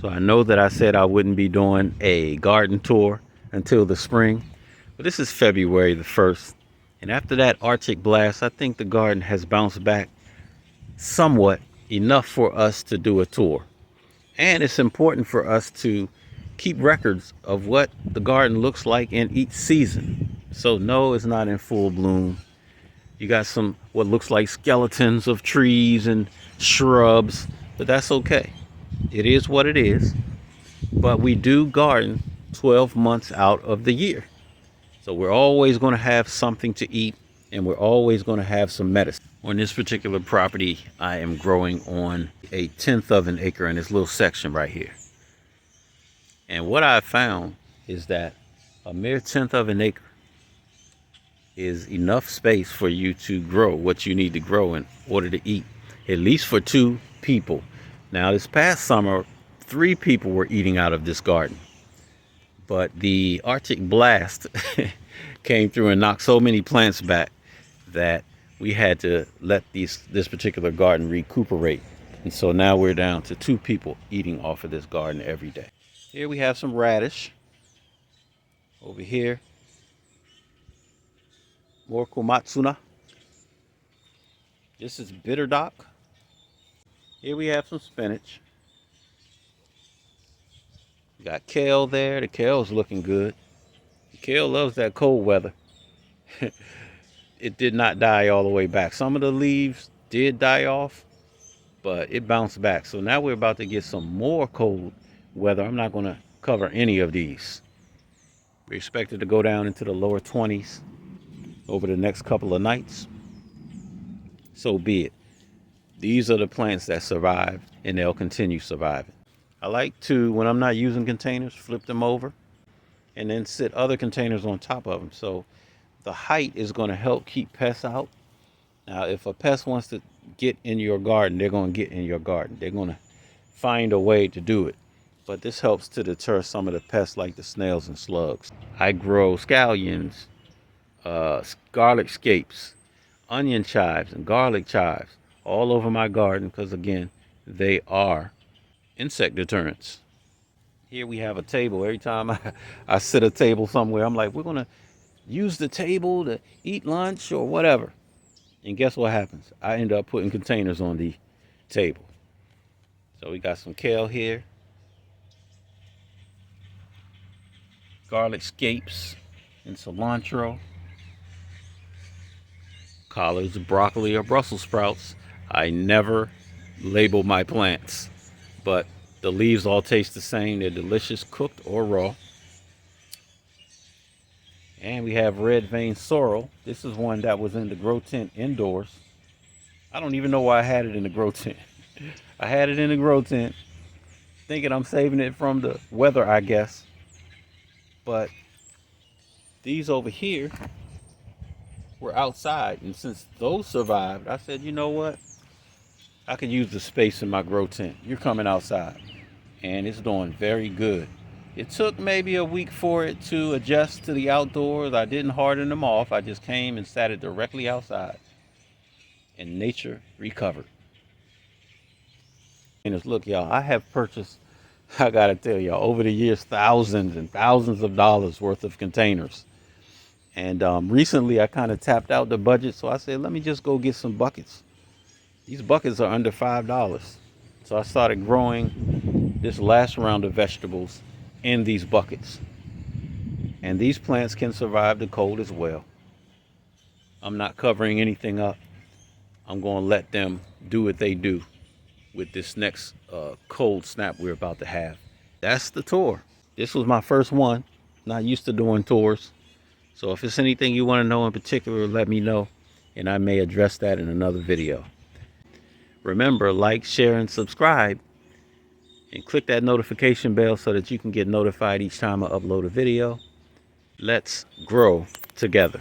So I know that I said I wouldn't be doing a garden tour until the spring, but this is February the 1st. And after that Arctic blast, I think the garden has bounced back somewhat enough for us to do a tour. And it's important for us to keep records of what the garden looks like in each season. So no, it's not in full bloom. You got some what looks like skeletons of trees and shrubs, but that's okay. It is what it is. But we do garden 12 months out of the year. So we're always going to have something to eat, and we're always going to have some medicine. On this particular property, I am growing on a 1/10 of an acre in this little section right here. And what I found is that a mere 1/10 of an acre is enough space for you to grow what you need to grow in order to eat, at least for 2 people. Now, this past summer, 3 people were eating out of this garden, but the Arctic blast came through and knocked so many plants back that we had to let this particular garden recuperate. And so now we're down to 2 people eating off of this garden every day. Here we have some radish. Over here, more komatsuna. This is bitter dock. Here we have some spinach. We got kale there. The kale's looking good. The kale loves that cold weather. It did not die all the way back. Some of the leaves did die off, but it bounced back. So now we're about to get some more cold weather. I'm not going to cover any of these. We expect it to go down into the lower 20s over the next couple of nights. So be it. These are the plants that survived, and they'll continue surviving. I like to, when I'm not using containers, flip them over and then sit other containers on top of them. So the height is going to help keep pests out. Now, if a pest wants to get in your garden, they're going to get in your garden. They're going to find a way to do it. But this helps to deter some of the pests like the snails and slugs. I grow scallions, garlic scapes, onion chives, and garlic chives all over my garden because, again, they are insect deterrents. Here we have a table. Every time I sit a table somewhere, I'm like, we're going to use the table to eat lunch or whatever. And guess what happens? I end up putting containers on the table. So we got some kale here, garlic scapes and cilantro, collards, broccoli, or Brussels sprouts. I never label my plants, but the leaves all taste the same. They're delicious, cooked or raw. And we have red vein sorrel. This is one that was in the grow tent indoors. I don't even know why I had it in the grow tent. I had it in the grow tent thinking I'm saving it from the weather, I guess. But these over here were outside, and since those survived, I said, you know what? I could use the space in my grow tent. You're coming outside. And it's doing very good. It took maybe a week for it to adjust to the outdoors. I didn't harden them off. I just came and sat it directly outside. And nature recovered. And look, y'all, I have purchased, I gotta tell y'all, over the years, thousands and thousands of dollars worth of containers. And recently I kind of tapped out the budget. So I said, let me just go get some buckets. These buckets are under $5. So I started growing this last round of vegetables in these buckets. And these plants can survive the cold as well. I'm not covering anything up. I'm going to let them do what they do with this next cold snap we're about to have. That's the tour. This was my first one. Not used to doing tours. So if it's anything you want to know in particular, let me know, and I may address that in another video. Remember, like, share, and subscribe, and click that notification bell so that you can get notified each time I upload a video. Let's grow together.